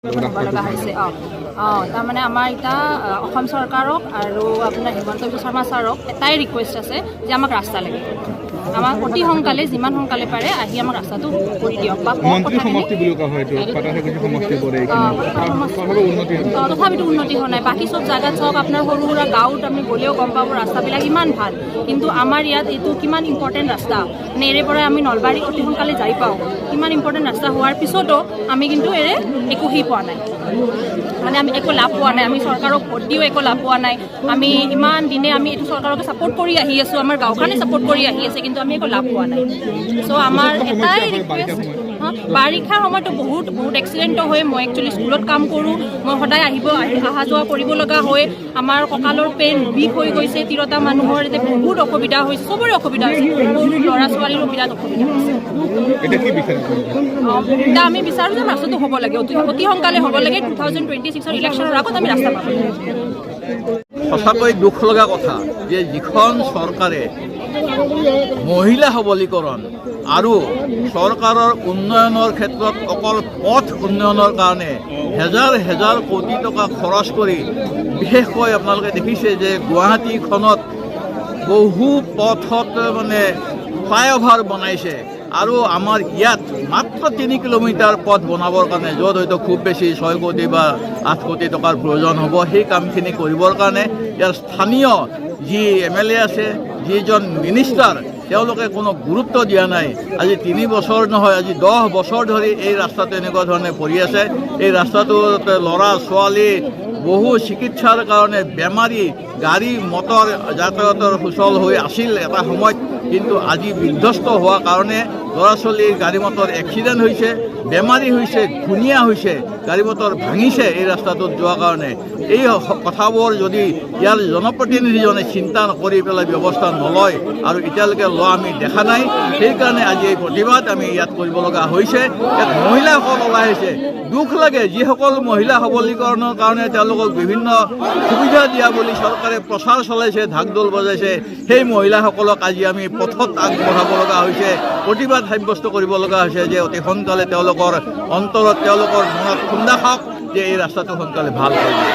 হ'ব লগা হৈছে তাৰমানে আমাৰ এতিয়া অসম চৰকাৰক আৰু আপোনাৰ হিমন্ত বিশ্ব শৰ্মা ছাৰক এটাই ৰিকুৱেষ্ট আছে যে আমাক ৰাস্তা লাগে। আমাক অতি সোনকালে যিমান সোনকালে পাৰে আহি আমাক ৰাস্তাটো কৰি দিয়ক বা তথাপিতো উন্নতি হোৱা নাই। বাকী চব জাগাত চাওক আপোনাৰ সৰু সুৰা গাঁৱত আপুনি গ'লেও গম পাব ৰাস্তাবিলাক ইমান ভাল, কিন্তু আমাৰ ইয়াত এইটো কিমান ইম্পৰ্টেণ্ট ৰাস্তা, মানে এৰে পৰা আমি নলবাৰী অতি সোনকালে যাই পাওঁ। ইমান ইম্পৰ্টেণ্ট ৰাস্তা হোৱাৰ পিছতো আমি কিন্তু একো পোৱা নাই, মানে আমি একো লাভ পোৱা নাই। আমি চৰকাৰক ভোট দিও একো লাভ পোৱা নাই। আমি ইমান দিনে আমি এইটো চৰকাৰকে ছাপোৰ্ট কৰি আহি আছোঁ, আমাৰ গাঁওখনে ছাপোৰ্ট কৰি আহি আছে, কিন্তু আমি একো লাভ পোৱা নাই। চ' আমাৰ এটাই ৰিকুৱেষ্ট, বাৰিষাৰ সময়তো বহুত এক্সিডেণ্টো হয়। মই একচুৱেলি স্কুলত কাম কৰোঁ, মই সদায় অহা যোৱা কৰিব লগা হয়। আমাৰ কঁকালৰ পেইন বিষ হৈ গৈছে, তিৰোতা মানুহৰ এতিয়া বহুত অসুবিধা হৈছে, চবৰে অসুবিধা হৈছে, সৰু ল'ৰা ছোৱালীৰো বিৰাট অসুবিধা হৈছে। এতিয়া আমি বিচাৰোঁ যে ৰাস্তাটো হ'ব লাগে, অতি সোনকালে হ'ব লাগে। 2026 ইলেকশ্যনৰ আগত আমি ৰাস্তা পাব লাগে। সঁচাকৈ দুখ লগা কথা যে যিখন চৰকাৰে মহিলা সবলীকৰণ আৰু চৰকাৰৰ উন্নয়নৰ ক্ষেত্ৰত অকল পথ উন্নয়নৰ কাৰণে হেজাৰ কোটি টকা খৰচ কৰি, বিশেষকৈ আপোনালোকে দেখিছে যে গুৱাহাটীখনত বহু পথত মানে ফ্লাইঅভাৰ বনাইছে, আৰু আমাৰ ইয়াত মাত্ৰ 3 কিলোমিটাৰ পথ বনাবৰ কাৰণে, য'ত হয়তো খুব বেছি 6 কোটি বা 8 কোটি টকাৰ প্ৰয়োজন হ'ব, সেই কামখিনি কৰিবৰ কাৰণে ইয়াৰ স্থানীয় যি MLA আছে, যিজন মিনিষ্টাৰ, তেওঁলোকে কোনো গুৰুত্ব দিয়া নাই। আজি 3 বছৰ নহয়, আজি 10 বছৰ ধৰি এই ৰাস্তাটো এনেকুৱা ধৰণে পৰি আছে। এই ৰাস্তাটোত ল'ৰা ছোৱালী, বহু চিকিৎসাৰ কাৰণে বেমাৰী, গাড়ী মটৰ যাতায়াতৰ সুচল হৈ আছিল এটা সময়ত, কিন্তু আজি বিধ্বস্ত হোৱাৰ কাৰণে ল'ৰা ছোৱালীৰ গাড়ী মটৰ এক্সিডেণ্ট হৈছে, বেমাৰী হৈছে, ঘূণীয়া হৈছে, গাড়ী মটৰ ভাঙিছে এই ৰাস্তাটোত যোৱাৰ কাৰণে। এই কথাবোৰ যদি ইয়াৰ জনপ্ৰতিনিধিজনে চিন্তা কৰি পেলাই ব্যৱস্থা নলয়, আৰু এতিয়ালৈকে লোৱা আমি দেখা নাই, সেইকাৰণে আজি এই প্ৰতিবাদ আমি ইয়াত কৰিব লগা হৈছে। ইয়াত মহিলাসকল ওলাই আহিছে, দুখ লাগে। যিসকল মহিলা সবলীকৰণৰ কাৰণে তেওঁলোকক বিভিন্ন সুবিধা দিয়া বুলি চৰকাৰে প্ৰচাৰ চলাইছে, ঢাক ঢোল বজাইছে, সেই মহিলাসকলক আজি আমি পথত আগবঢ়াব লগা হৈছে, প্ৰতিবাদ সাব্যস্ত কৰিব লগা হৈছে যে অতি সোনকালে তেওঁলোকৰ অন্তৰত, তেওঁলোকৰ মনত খুন্দা খাওক যে এই ৰাস্তাটো সোনকালে ভাল কৰি দিয়ে।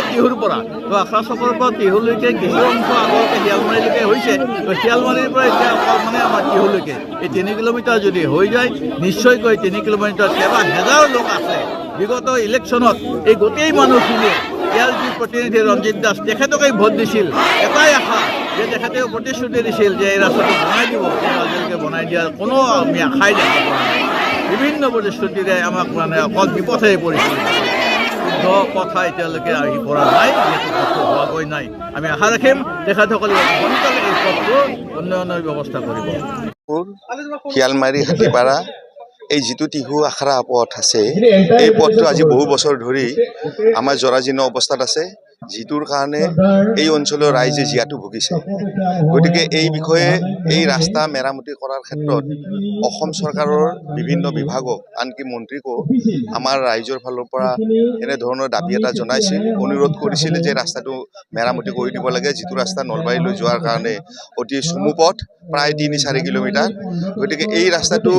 টিহুৰ পৰা তো আখৰা চকৰ পৰা টিহুলৈকে কিছু অংশ আগলৈকে শিয়ালমাৰীলৈকে হৈছে, তো শিয়ালমাৰীৰ পৰা এতিয়া মানে আমাৰ টিহুলৈকে এই 3 কিলোমিটাৰ যদি হৈ যায়, নিশ্চয়কৈ 3 কিলোমিটাৰ কেইবা হেজাৰ লোক আছে। বিগত ইলেকশ্যনত এই গোটেই মানুহখিনিয়ে ইয়াৰ যি প্ৰতিনিধি ৰঞ্জিত দাস, তেখেতকেই ভোট দিছিল। এটাই আশা যে তেখেতেও প্ৰতিশ্ৰুতি দিছিল যে এই ৰাস্তাটো বনাই দিব, কিন্তু আজিলৈকে বনাই দিয়াৰ কোনো আমি আশাই দেখা পোৱা নাই। বিভিন্ন প্ৰতিশ্ৰুতিৰে আমাক মানে অকল বিপথে পৰিছিল, শুদ্ধ কথা এতিয়ালৈকে আহি পৰা নাই, হোৱাগৈ নাই। আমি আশা ৰাখিম তেখেতসকলে সোনকালে এই পথটো উন্নয়নৰ ব্যৱস্থা কৰিব। শিয়ালমাৰী হাতীপাৰা এই যিটো টিহু আখৰা পথ আছে, এই পথটো আজি বহু বছৰ ধৰি আমাৰ জৰাজীৰ্ণ অৱস্থাত আছে, যিটোৰ কাৰণে এই অঞ্চলৰ ৰাইজে জীয়াতু ভুগিছে। গতিকে এই বিষয়ে এই ৰাস্তা মেৰামতি কৰাৰ ক্ষেত্ৰত অসম চৰকাৰৰ বিভিন্ন বিভাগক, আনকি মন্ত্ৰীকো আমাৰ ৰাইজৰ ফালৰ পৰা এনেধৰণৰ দাবী এটা জনাইছিল, অনুৰোধ কৰিছিল যে ৰাস্তাটো মেৰামতি কৰি দিব লাগে, যিটো ৰাস্তা নলবাৰীলৈ যোৱাৰ কাৰণে অতি চমু পথ, প্ৰায় 3-4 কিলোমিটাৰ। গতিকে এই ৰাস্তাটো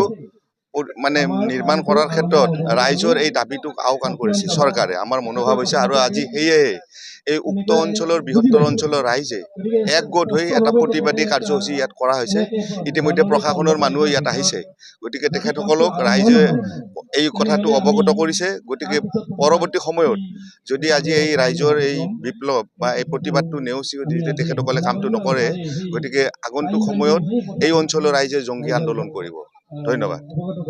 মানে নিৰ্মাণ কৰাৰ ক্ষেত্ৰত ৰাইজৰ এই দাবীটোক আওকাণ কৰিছে চৰকাৰে, আমাৰ মনোভাৱ হৈছে। আৰু আজি সেয়েহে এই উক্ত অঞ্চলৰ বৃহত্তৰ অঞ্চলৰ ৰাইজে একগোট হৈ এটা প্ৰতিবাদী কাৰ্যসূচী ইয়াত কৰা হৈছে। ইতিমধ্যে প্ৰশাসনৰ মানুহ ইয়াত আহিছে, গতিকে তেখেতসকলক ৰাইজে এই কথাটো অৱগত কৰিছে। গতিকে পৰৱৰ্তী সময়ত যদি আজি এই ৰাইজৰ এই বিপ্লৱ বা এই প্ৰতিবাদটো নেওচি যদি তেখেতসকলে কামটো নকৰে, গতিকে আগন্তুক সময়ত এই অঞ্চলৰ ৰাইজে জংগী আন্দোলন কৰিব। ধন্যবাদ।